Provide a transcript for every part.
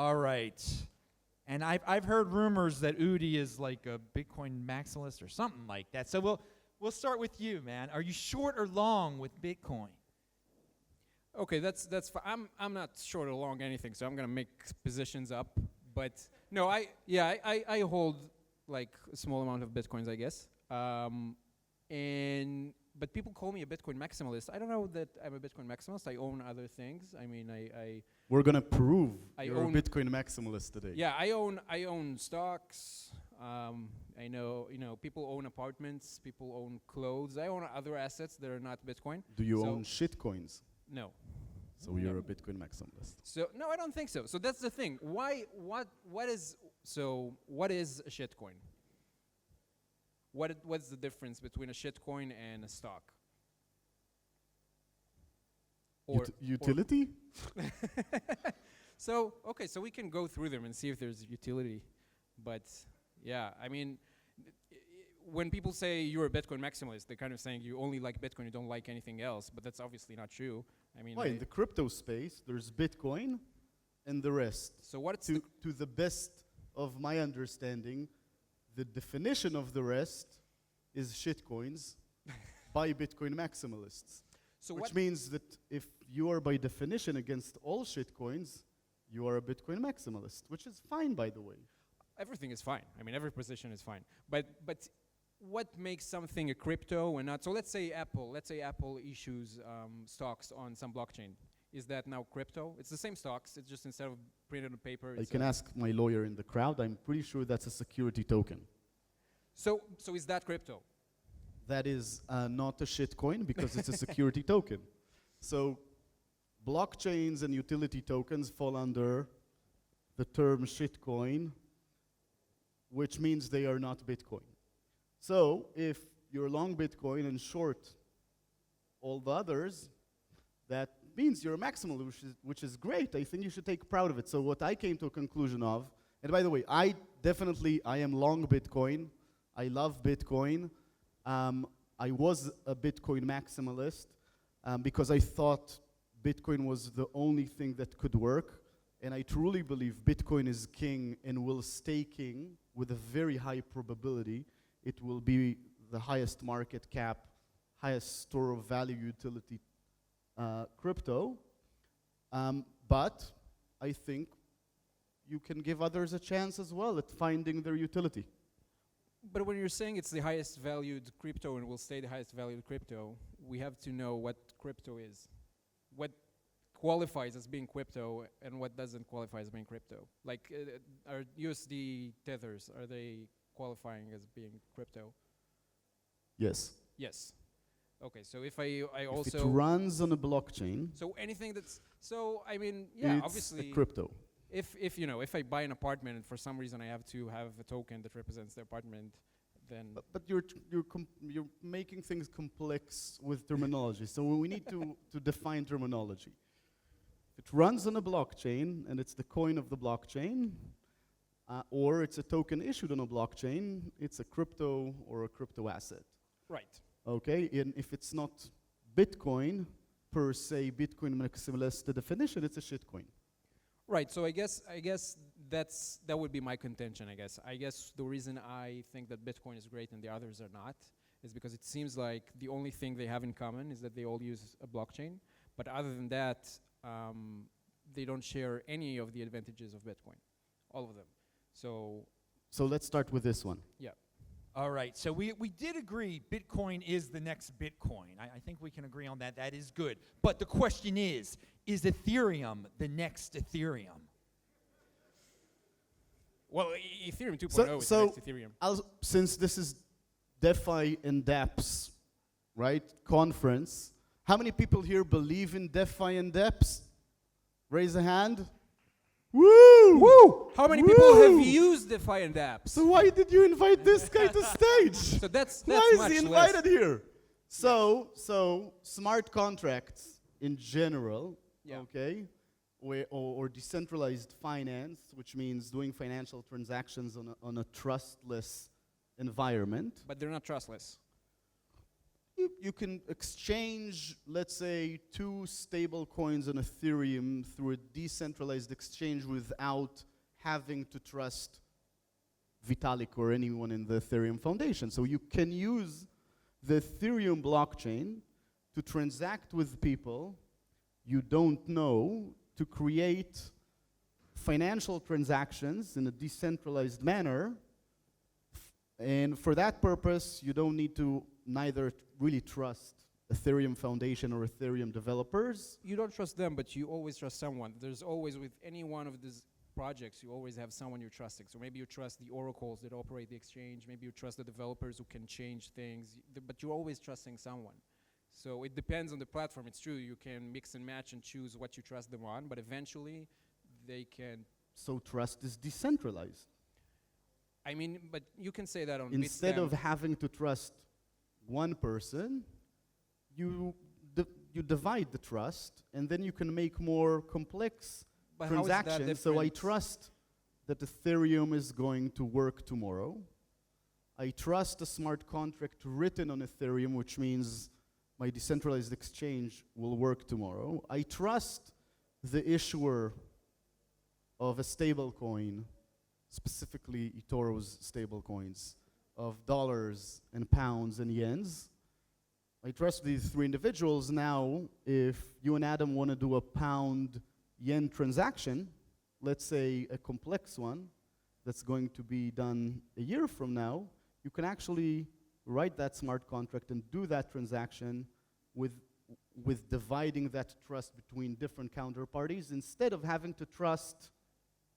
All right. And I've heard rumors that Udi is like a Bitcoin maximalist or something like that. So we'll start with you, man. Are you short or long with Bitcoin? Okay, that's I'm not short or long anything, so I'm gonna make positions up. But no, I hold like a small amount of Bitcoins, I guess. But people call me a Bitcoin maximalist. I don't know that I'm a Bitcoin maximalist. I own other things. I mean, We're gonna prove you're a own Bitcoin maximalist today. yeah, I own stocks. I know, people own apartments, people own clothes. I own other assets that are not Bitcoin. Do you So- own shitcoins? No. So you're a Bitcoin maximalist. So no, I don't think so. So that's the thing. What is a shitcoin? What's the difference between a shitcoin and a stock? Utility? So we can go through them and see if there's utility. But yeah, I mean, when people say you're a Bitcoin maximalist, they're kind of saying you only like Bitcoin, you don't like anything else. But that's obviously not true. I mean, Why, in the crypto space, there's Bitcoin and the rest. so what's To the best of my understanding, the definition of the rest is shitcoins by Bitcoin maximalists. so Which what? means that if you are by definition against all shitcoins, you are a Bitcoin maximalist, which is fine, by the way. Everything is fine. I mean, every position is fine. But what makes something a crypto and not? So let's say Apple issues stocks on some blockchain. Is that now crypto? It's the same stocks. It's just instead of printed on paper. I can ask my lawyer in the crowd. I'm pretty sure that's a security token. So is that crypto? That is not a shitcoin because it's a security token. So blockchains and utility tokens fall under the term shitcoin, which means they are not Bitcoin. So if you're long Bitcoin and short all the others, that means you're a maximal, which is great. I think you should take proud of it. So what I came to a conclusion of, and by the way, I am long Bitcoin. I love Bitcoin. I was a Bitcoin maximalist because I thought Bitcoin was the only thing that could work. And I truly believe Bitcoin is king and will stay king with a very high probability. It will be the highest market cap, highest store of value utility crypto. But I think you can give others a chance as well at finding their utility. But when you're saying it's the highest valued crypto and will stay the highest valued crypto, we have to know what crypto is. What qualifies as being crypto and what doesn't qualify as being crypto. Like, are USD tethers, are they qualifying as being crypto? Yes. Yes. Okay, so if I also... If it runs on a blockchain, so anything that's... So, I mean, yeah, it's obviously... a crypto. If I buy an apartment and for some reason I have to have a token that represents the apartment, then... But you're making things complex with terminology. So we need to define terminology. If it runs on a blockchain and it's the coin of the blockchain, or it's a token issued on a blockchain, it's a crypto or a crypto asset. Right. Okay, and if it's not Bitcoin per se, Bitcoin maximalist, the definition, it's a shitcoin. Right. So I guess that would be my contention. I guess the reason I think that Bitcoin is great and the others are not is because it seems like the only thing they have in common is that they all use a blockchain. But other than that, they don't share any of the advantages of Bitcoin, all of them. So let's start with this one. Yeah. All right, so we did agree Bitcoin is the next Bitcoin. I think we can agree on that. That is good. But the question is Ethereum the next Ethereum? Well, Ethereum 2.0 is the next Ethereum. Since this is DeFi and dApps, right, conference, how many people here believe in DeFi and dApps? Raise a hand. Woo! Woo! How many people have used DeFi and dApps? So why did you invite this guy to stage? So that's why is much he less. invited here? So smart contracts in general, okay, or decentralized finance, which means doing financial transactions on a trustless environment. But they're not trustless. you can exchange, let's say, 2 stable coins on Ethereum through a decentralized exchange without having to trust Vitalik or anyone in the Ethereum Foundation. So you can use the Ethereum blockchain to transact with people you don't know, to create financial transactions in a decentralized manner. And for that purpose, you don't need to neither really trust Ethereum Foundation or Ethereum developers. You don't trust them, but you always trust someone. There's always, with any one of these projects, you always have someone you're trusting. So maybe you trust the oracles that operate the exchange, maybe you trust the developers who can change things, but you're always trusting someone. So it depends on the platform. It's true, you can mix and match and choose what you trust them on, but eventually they can. So trust is decentralized. I mean, but you can say that on Instead Bitstamp. of having to trust one person, you divide the trust, and then you can make more complex But how is that transactions. So I different? trust that Ethereum is going to work tomorrow. I trust a smart contract written on Ethereum, which means my decentralized exchange will work tomorrow. I trust the issuer of a stable coin, specifically eToro's stable coins, of dollars and pounds and yens. I trust these 3 individuals. Now, if you and Adam want to do a pound-yen transaction, let's say a complex one that's going to be done a year from now, you can actually write that smart contract and do that transaction with dividing that trust between different counterparties instead of having to trust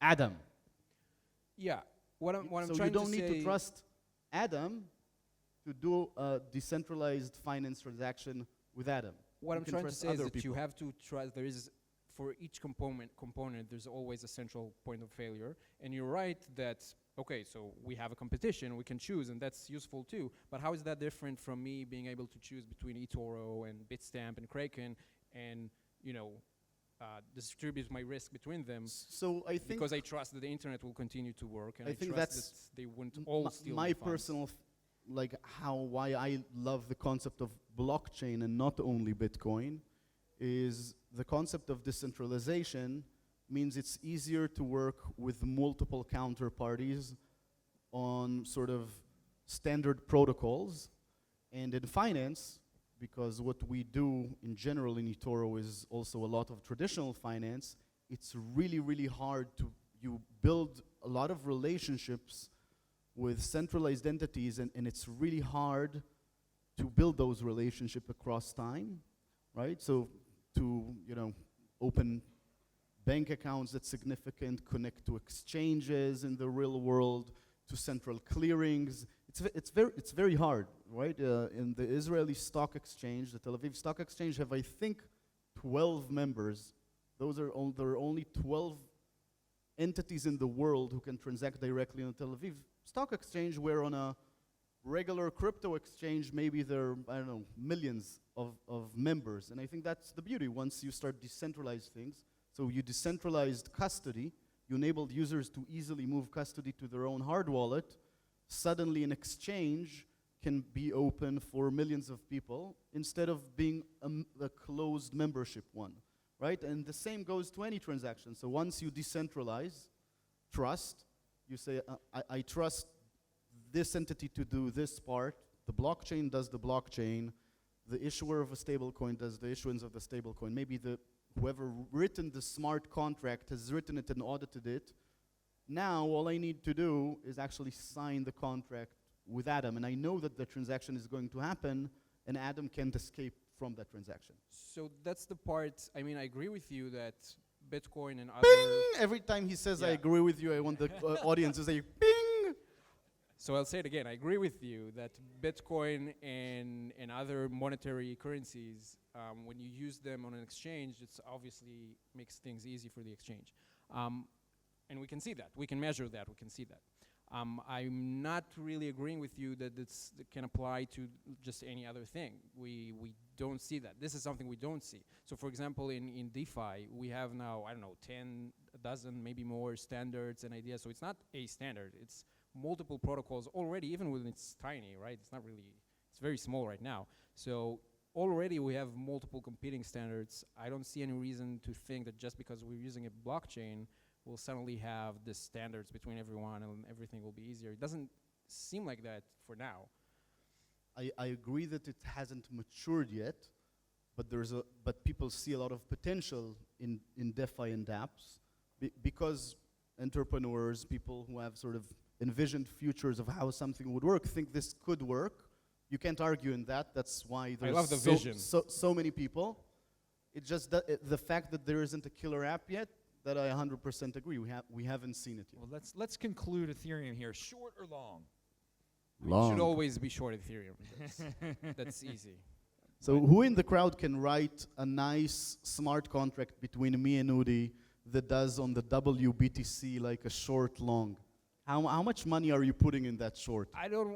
Adam. Yeah, what I'm So trying you don't to need say. to trust Adam to do a decentralized finance transaction with Adam. What You I'm can trying to trust say is other that you people. have to trust. There is, for each component, there's always a central point of failure. And you're right that, okay, so we have a competition, we can choose, and that's useful too. But how is that different from me being able to choose between eToro and Bitstamp and Kraken, and distribute my risk between them? So I think Because I trust that the internet will continue to work, and I I think trust that's that they wouldn't all steal my funds. personal, why I love the concept of blockchain and not only Bitcoin, is the concept of decentralization means it's easier to work with multiple counterparties on sort of standard protocols. And in finance, because what we do in general in eToro is also a lot of traditional finance, it's really, really hard to, you build a lot of relationships with centralized entities, and it's really hard to build those relationships across time, right? So to, open bank accounts that's significant, connect to exchanges in the real world, to central clearings. It's very hard, right? In the Israeli Stock Exchange, the Tel Aviv Stock Exchange have, I think, 12 members. There are only 12 entities in the world who can transact directly on the Tel Aviv Stock Exchange, where on a regular crypto exchange, maybe there are, millions of members. And I think that's the beauty. Once you start decentralized things, so you decentralized custody, you enabled users to easily move custody to their own hard wallet, suddenly an exchange can be open for millions of people instead of being a closed membership one, right? And the same goes to any transaction. So once you decentralize trust, you say, I trust this entity to do this part, the blockchain does the blockchain, the issuer of a stablecoin does the issuance of the stablecoin. Maybe whoever written the smart contract has written it and audited it. Now all I need to do is actually sign the contract with Adam, and I know that the transaction is going to happen, and Adam can't escape from that transaction. So that's the part, I mean, I agree with you that Bitcoin and other... Bing! Every time he says I Yeah. agree with you, I want the audience to say, bing! So I'll say it again, I agree with you that Bitcoin and other monetary currencies, when you use them on an exchange, it's obviously makes things easy for the exchange. And we can see that, we can measure that, we can see that. I'm not really agreeing with you that that can apply to just any other thing. We don't see that. This is something we don't see. So for example, in DeFi, we have now, I don't know, 10, a dozen, maybe more standards and ideas. So it's not a standard, it's multiple protocols already, even when it's tiny, right? It's It's very small right now. So already we have multiple competing standards. I don't see any reason to think that just because we're using a blockchain, we'll suddenly have the standards between everyone and everything will be easier. It doesn't seem like that for now. I agree that it hasn't matured yet, but people see a lot of potential in DeFi and dApps because entrepreneurs, people who have sort of envisioned futures of how something would work, think this could work. You can't argue in that. That's why there's love the vision. So many people. It's just that the fact that there isn't a killer app yet, that I 100% agree. We haven't seen it yet. Well, let's conclude Ethereum here. Short or long? You should always be short Ethereum. That's easy. So who in the crowd can write a nice smart contract between me and Udi that does on the WBTC like a short long? How much money are you putting in that short?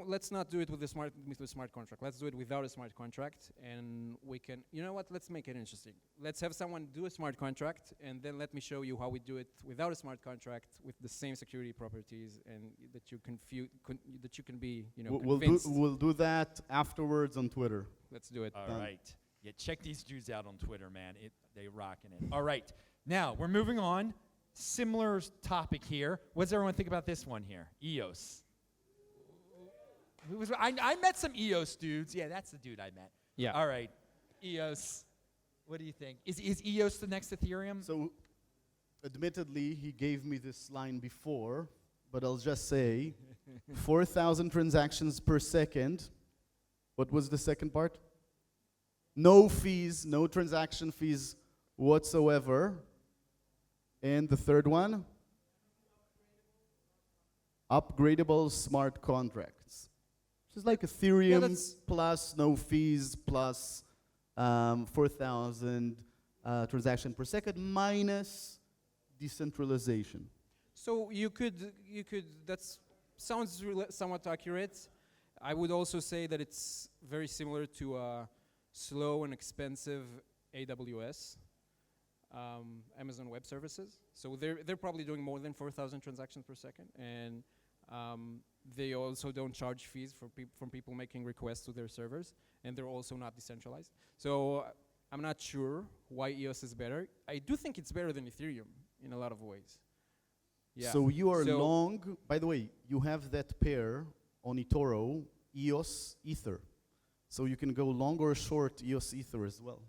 Let's not do it with a smart contract. Let's do it without a smart contract, and we can. You know what? Let's make it interesting. Let's have someone do a smart contract, and then let me show you how we do it without a smart contract with the same security properties, and that you can be, convinced. We'll do that afterwards on Twitter. Let's do it. All right. Yeah, check these dudes out on Twitter, man. They rocking it. All right. Now we're moving on. Similar topic here. What does everyone think about this one here? EOS. I met some EOS dudes. Yeah, that's the dude I met. Yeah. All right. EOS. What do you think? Is EOS the next Ethereum? So, admittedly, he gave me this line before, but I'll just say 4,000 transactions per second. What was the second part? No fees, no transaction fees whatsoever. And the third one? Upgradable smart contracts. Which is like Ethereum plus no fees plus 4,000 transactions per second minus decentralization. So you could. That sounds somewhat accurate. I would also say that it's very similar to slow and expensive AWS. Amazon Web Services. So they're probably doing more than 4,000 transactions per second, and they also don't charge fees from people making requests to their servers, and they're also not decentralized. So I'm not sure why EOS is better. I do think it's better than Ethereum in a lot of ways. Yeah. So you are long. By the way, you have that pair on eToro, EOS Ether. So you can go long or short EOS Ether as well.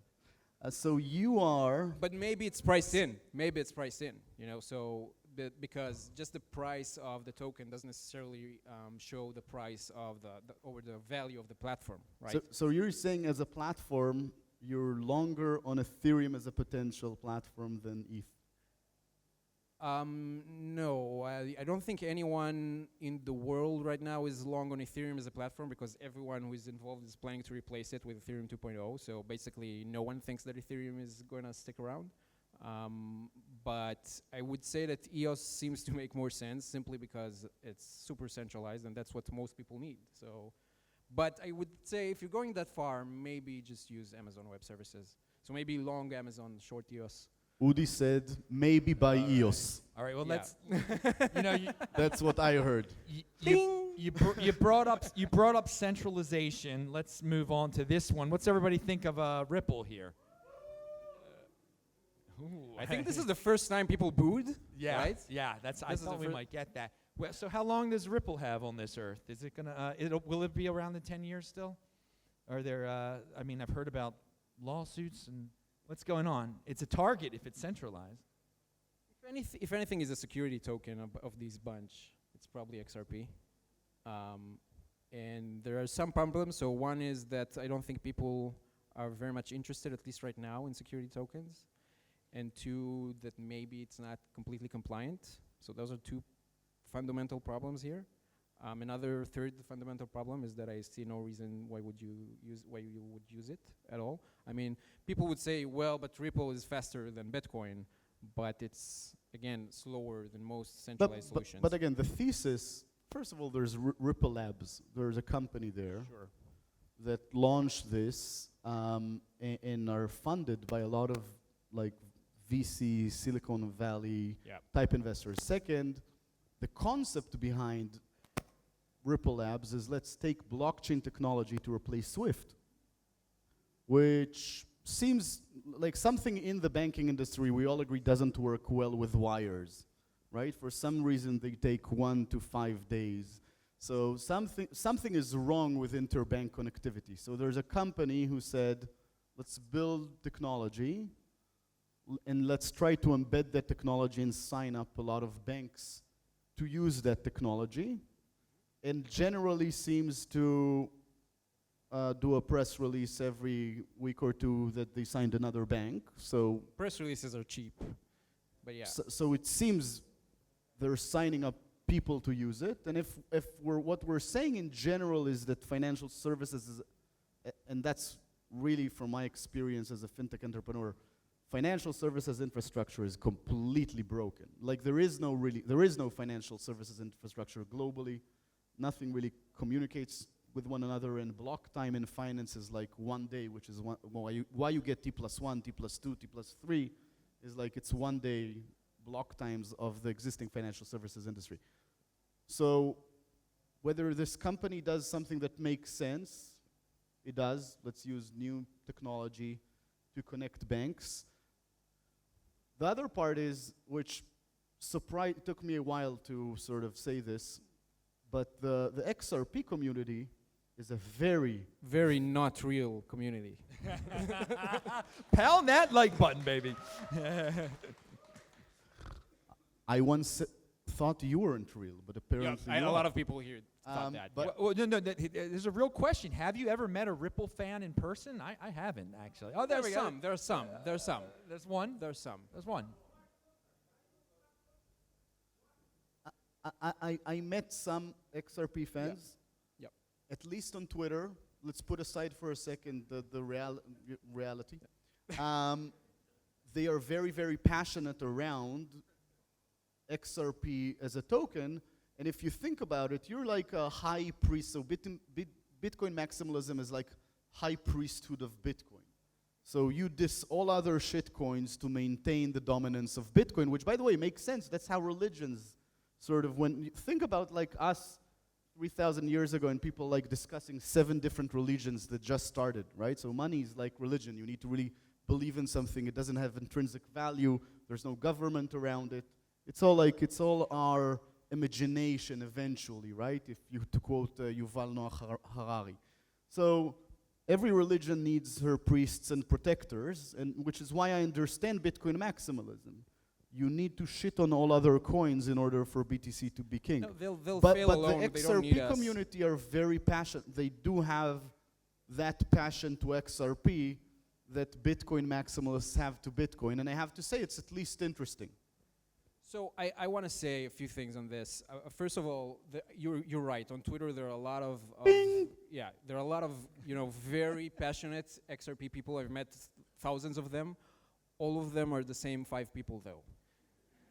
So you are... But maybe it's priced in. So because just the price of the token doesn't necessarily show the price of or the value of the platform, right? So you're saying as a platform, you're longer on Ethereum as a potential platform than ETH? No, I don't think anyone in the world right now is long on Ethereum as a platform because everyone who is involved is planning to replace it with Ethereum 2.0. So basically, no one thinks that Ethereum is going to stick around. But I would say that EOS seems to make more sense simply because it's super centralized, and that's what most people need. So, but I would say if you're going that far, maybe just use Amazon Web Services. So maybe long Amazon, short EOS. Udi said, maybe buy EOS. All right, well, Yeah. let's, That's what I heard. you brought up centralization. Let's move on to this one. What's everybody think of Ripple here? I think this is the first time people booed, Yeah, right? yeah. I This is thought the we might get that. Well, so how long does Ripple have on this earth? Is it gonna? Will it be around the 10 years still? Are there? I mean, I've heard about lawsuits and what's going on. It's a target if it's centralized. If anything is a security token of these bunch, it's probably XRP. And there are some problems. So one is that I don't think people are very much interested, at least right now, in security tokens. And two, that maybe it's not completely compliant. So those are two fundamental problems here. Another third fundamental problem is that I see no reason why you would use it at all. I mean, people would say, well, but Ripple is faster than Bitcoin, but it's, again, slower than most centralized solutions. But again, the thesis, first of all, there's Ripple Labs. There's a company there that launched this and are funded by a lot of like VC, Silicon Valley type investors. Second, the concept behind Ripple Labs is let's take blockchain technology to replace SWIFT, which seems like something in the banking industry we all agree doesn't work well with wires, right? For some reason, they take 1 to 5 days. So something is wrong with interbank connectivity. So there's a company who said, let's build technology, and let's try to embed that technology and sign up a lot of banks to use that technology, and generally seems to do a press release every week or two that they signed another bank. So Press releases are cheap, but yeah. so it seems they're signing up people to use it. And if what we're saying in general is that financial services is, and that's really from my experience as a fintech entrepreneur, financial services infrastructure is completely broken. Like there is no financial services infrastructure globally. Nothing really communicates with one another, and block time in finance is like 1 day, which is why you get T+1, T+2, T+3, is like it's 1 day block times of the existing financial services industry. So whether this company does something that makes sense, it does. Let's use new technology to connect banks. The other part is, which took me a while to sort of say this, but the XRP community is a very, Very not real community. Pound that like button, baby. I once thought you weren't real, but apparently A you lot are. of people here thought that. but- Well, no, there's a real question. Have you ever met a Ripple fan in person? I haven't, actually. Oh, there we go. There's some. There's one. There's some. There's one. I met some XRP fans, Yep. at least on Twitter. Let's put aside for a second the reality. They are very, very passionate around XRP as a token. And if you think about it, you're like a high priest. So Bitcoin maximalism is like high priesthood of Bitcoin. So you diss all other shitcoins to maintain the dominance of Bitcoin, which, by the way, makes sense. That's how religions sort of, when you think about like us 3,000 years ago and people like discussing 7 different religions that just started, right? So money is like religion. You need to really believe in something. It doesn't have intrinsic value. There's no government around it. It's all our imagination eventually, right? If you to quote Yuval Noah Harari. So every religion needs her priests and protectors, and which is why I understand Bitcoin maximalism. You need to shit on all other coins in order for BTC to be king. No, they'll But fail the alone. They don't need XRP us. community are very passionate. They do have that passion to XRP that Bitcoin maximalists have to Bitcoin, and I have to say it's at least interesting. So I want to say a few things on this. First of all, you're right. On Twitter, there are a lot of there are a lot of very passionate XRP people. I've met thousands of them. All of them are the same 5 people, though.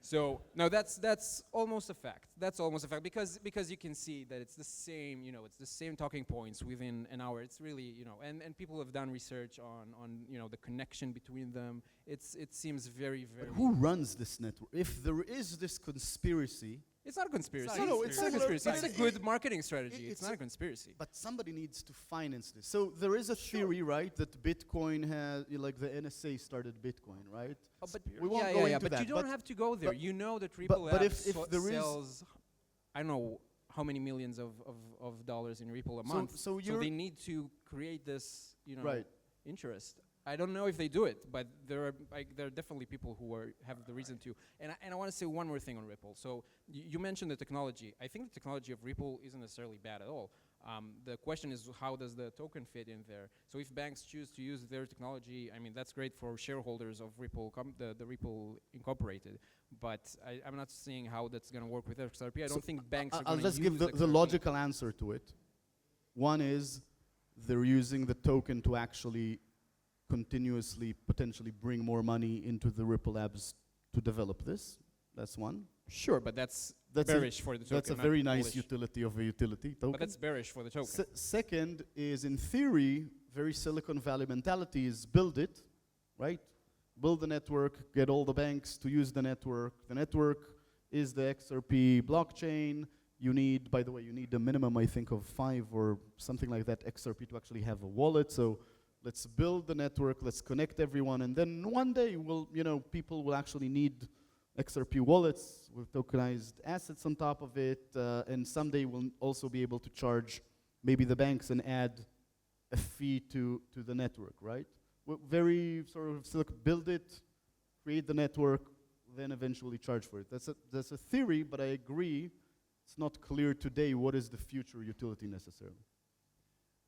So now that's almost a fact. That's almost a fact because you can see that it's the same. It's the same talking points within an hour. It's really and people have done research on the connection between them. It seems very. But who runs this network? If there is this conspiracy, It's not a conspiracy. It's not a conspiracy. but It's a good marketing strategy. It's not a conspiracy. but somebody needs to finance this. So there is a theory, right, that Bitcoin has, like the NSA started Bitcoin, right? But We won't go into but that, you don't but- have to go there. but- You know that Ripple but Labs if there is- sells, I don't know how many millions of dollars in Ripple a So- month. so So you're- they need to create this, Right. interest. I don't know if they do it, but there are definitely people who have the reason to. And I want to say one more thing on Ripple. So you mentioned the technology. I think the technology of Ripple isn't necessarily bad at all. The question is, how does the token fit in there? So if banks choose to use their technology, I mean, that's great for shareholders of Ripple, the Ripple Incorporated. But I'm not seeing how that's going to work with XRP. I don't think banks are I'll going to use just give the XRP. logical answer to it. One is they're using the token to actually continuously, potentially bring more money into the Ripple Labs to develop this. That's one. Sure, but that's a- bearish for the token. That's a not very nice bullish. utility of a utility token. But that's bearish for the token. Second is, in theory, very Silicon Valley mentality is build it, right? Build the network, get all the banks to use the network. The network is the XRP blockchain. You need, by the way, you need a minimum, I think, of 5 or something like that XRP to actually have a wallet. So let's build the network, let's connect everyone, and then one day people will actually need XRP wallets with tokenized assets on top of it, and someday we'll also be able to charge maybe the banks and add a fee to the network, right? Very sort of build it, create the network, then eventually charge for it. That's a theory, but I agree, it's not clear today what is the future utility necessarily.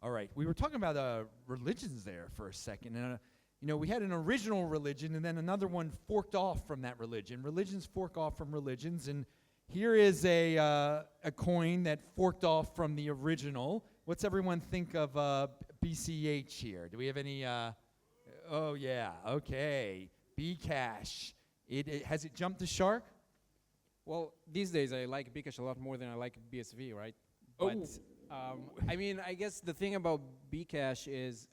All right, we were talking about religions there for a second, and we had an original religion, and then another one forked off from that religion. Religions fork off from religions, and here is a coin that forked off from the original. What's everyone think of BCH here? Do we have any? Oh yeah, okay, Bcash. Has it jumped the shark? Well, these days I like Bcash a lot more than I like BSV, right? Oh. But I mean, I guess the thing about Bcash is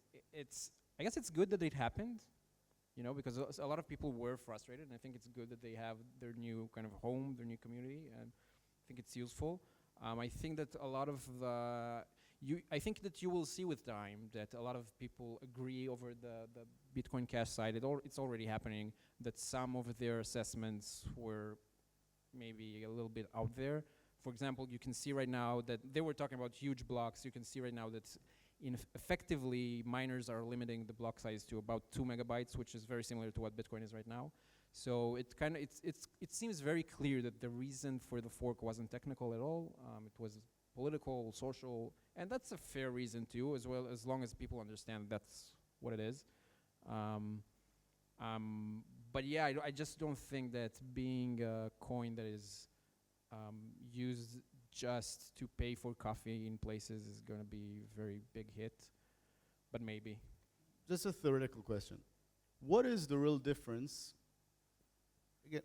I guess it's good that it happened, because a lot of people were frustrated, and I think it's good that they have their new kind of home, their new community, and I think it's useful. I think that a lot of I think that you will see with time that a lot of people agree over the Bitcoin Cash side. It's already happening that some of their assessments were maybe a little bit out there. For example, you can see right now that they were talking about huge blocks. You can see right now that effectively miners are limiting the block size to about 2 megabytes, which is very similar to what Bitcoin is right now. So it seems very clear that the reason for the fork wasn't technical at all. It was political, social, and that's a fair reason too, as well, as long as people understand that's what it is. But yeah, I just don't think that being a coin that is used just to pay for coffee in places is going to be a very big hit, but maybe. Just a theoretical question. What is the real difference again,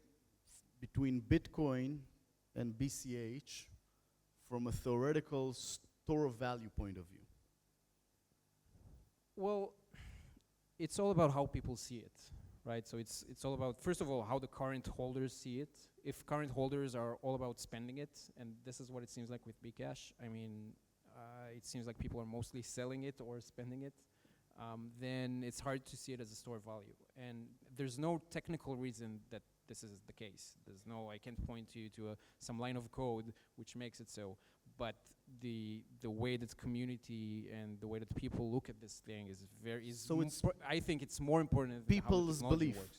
between Bitcoin and BCH from a theoretical store of value point of view? Well, it's all about how people see it, right? So it's all about, first of all, how the current holders see it. If current holders are all about spending it, and this is what it seems like with Bcash, I mean, it seems like people are mostly selling it or spending it, then it's hard to see it as a store of value. And there's no technical reason that this is the case. I can't point you to some line of code which makes it so. But the way that community and the way that people look at this thing is I think it's more important than how the people's technology belief. works.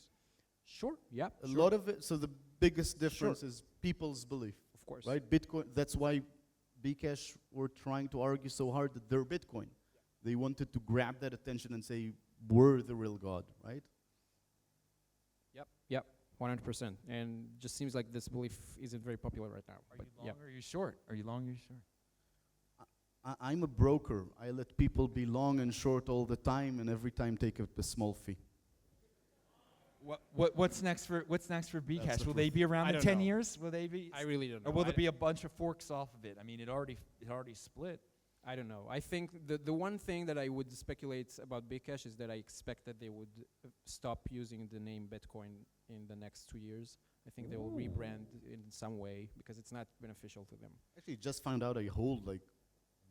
Sure, yeah. A lot of it, so the biggest difference is people's belief, Of course. right? Bitcoin, that's why Bcash were trying to argue so hard that they're Bitcoin. They wanted to grab that attention and say, we're the real God, right? Yep, 100%. And just seems like this belief isn't very popular right now. Are but you long or are you short? Are you long or are you short? I'm a broker. I let people be long and short all the time, and every time take a small fee. What's next for Bcash? the Will they be around I in don't 10 know. years? Will they be? I really don't know. Or will there be a bunch of forks off of it? I mean, it already split. I don't know. I think the one thing that I would speculate about Bcash is that I expect that they would stop using the name Bitcoin in the next 2 years. I think they will rebrand in some way because it's not beneficial to them. Actually, just found out I hold like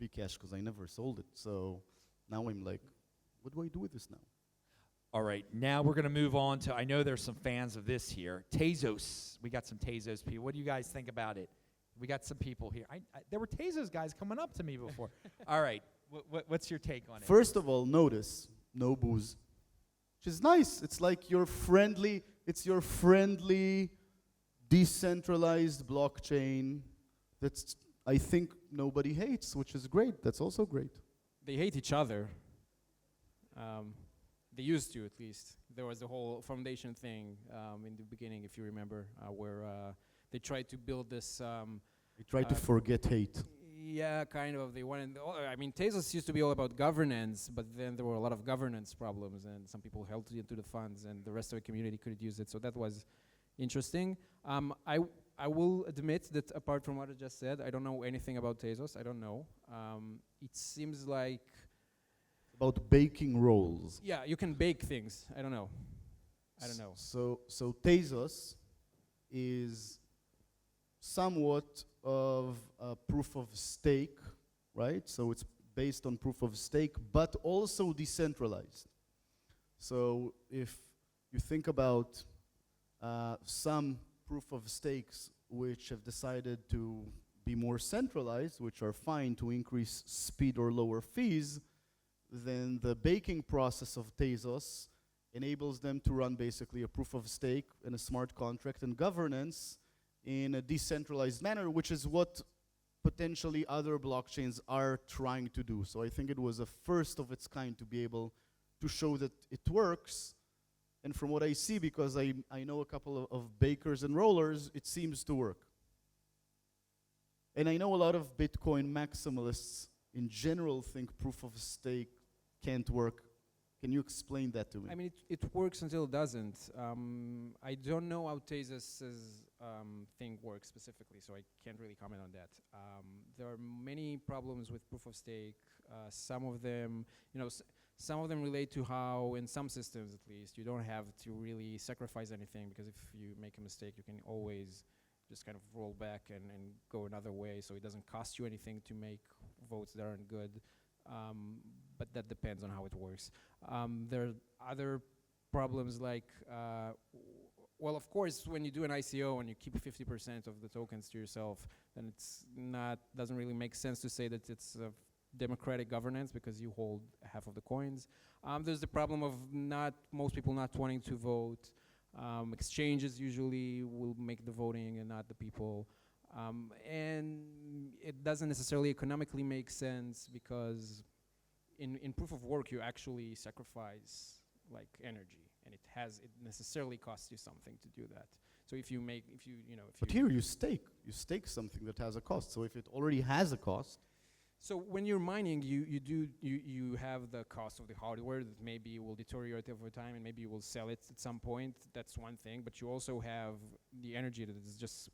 Bcash because I never sold it. So now I'm like, what do I do with this now? All right, now we're going to move on to, I know there's some fans of this here. Tezos. We got some Tezos people. What do you guys think about it? We got some people here. There were Tezos guys coming up to me before. All right, what's your take on it? First of all, notice, no booze. Which is nice. It's like your friendly, decentralized blockchain that's, I think, nobody hates, which is great. That's also great. They hate each other. They used to, at least. There was the whole foundation thing in the beginning, if you remember, where they tried to build this. They try to forget hate. Yeah, kind of. They wanted. I mean, Tezos used to be all about governance, but then there were a lot of governance problems, and some people held into the funds, and the rest of the community couldn't use it. So that was interesting. I will admit that apart from what I just said, I don't know anything about Tezos. I don't know. It seems like. About baking rolls. Yeah, you can bake things. I don't know. So Tezos is somewhat of proof of stake, right? So it's based on proof of stake, but also decentralized. So if you think about some proof of stakes which have decided to be more centralized, which are fine to increase speed or lower fees, then the baking process of Tezos enables them to run basically a proof of stake and a smart contract and governance in a decentralized manner, which is what potentially other blockchains are trying to do. So I think it was a first of its kind to be able to show that it works. And from what I see, because I know a couple of bakers and rollers, it seems to work. And I know a lot of Bitcoin maximalists in general think proof of stake can't work. Can you explain that to me? I mean, it works until it doesn't. I don't know how Tezos' thing works specifically, so I can't really comment on that. There are many problems with proof of stake. Some of them, some of them relate to how, in some systems at least, you don't have to really sacrifice anything, because if you make a mistake, you can always just kind of roll back and go another way, so it doesn't cost you anything to make votes that aren't good. But that depends on how it works. There are other problems like, well, of course, when you do an ICO and you keep 50% of the tokens to yourself, then doesn't really make sense to say that it's a democratic governance, because you hold half of the coins. There's the problem of most people not wanting to vote. Exchanges usually will make the voting and not the people. And it doesn't necessarily economically make sense, because in proof of work you actually sacrifice like energy, and it necessarily costs you something to do that. So But here you stake something that has a cost. So if it already has a cost. So when you're mining, you have the cost of the hardware that maybe will deteriorate over time, and maybe you will sell it at some point. That's one thing. But you also have the energy that is just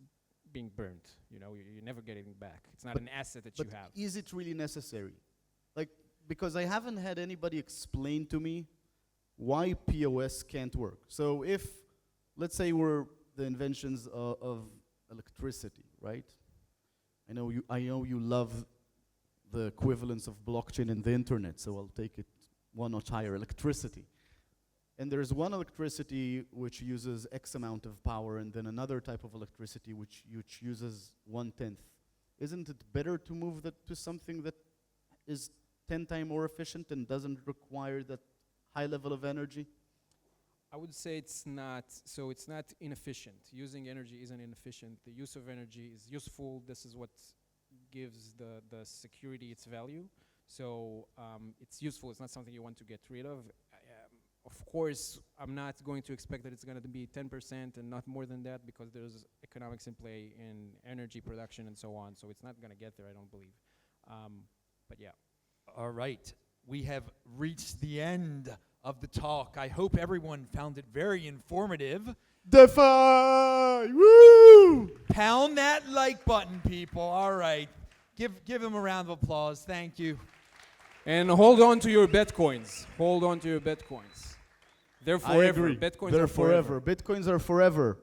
being burnt. You're never getting it back. It's not an asset that you have. But is it really necessary? Because I haven't had anybody explain to me why POS can't work. So if, let's say, we're the inventions of electricity, right? I know you love the equivalence of blockchain and the internet, so I'll take it one notch higher, electricity. And there's one electricity which uses X amount of power, and then another type of electricity which uses 1/10. Isn't it better to move that to something that is 10 times more efficient and doesn't require that high level of energy? I would say it's not. So it's not inefficient. Using energy isn't inefficient. The use of energy is useful. This is what gives the security its value. So it's useful. It's not something you want to get rid of. Of course, I'm not going to expect that it's going to be 10% and not more than that, because there's economics in play in energy production and so on. So it's not going to get there, I don't believe. But yeah. All right. We have reached the end of the talk. I hope everyone found it very informative. DeFi! Woo! Pound that like button, people. All right. Give them a round of applause. Thank you. And hold on to your Bitcoins. Hold on to your Bitcoins. They're forever. I agree. Bitcoins They're are forever. Bitcoins are forever.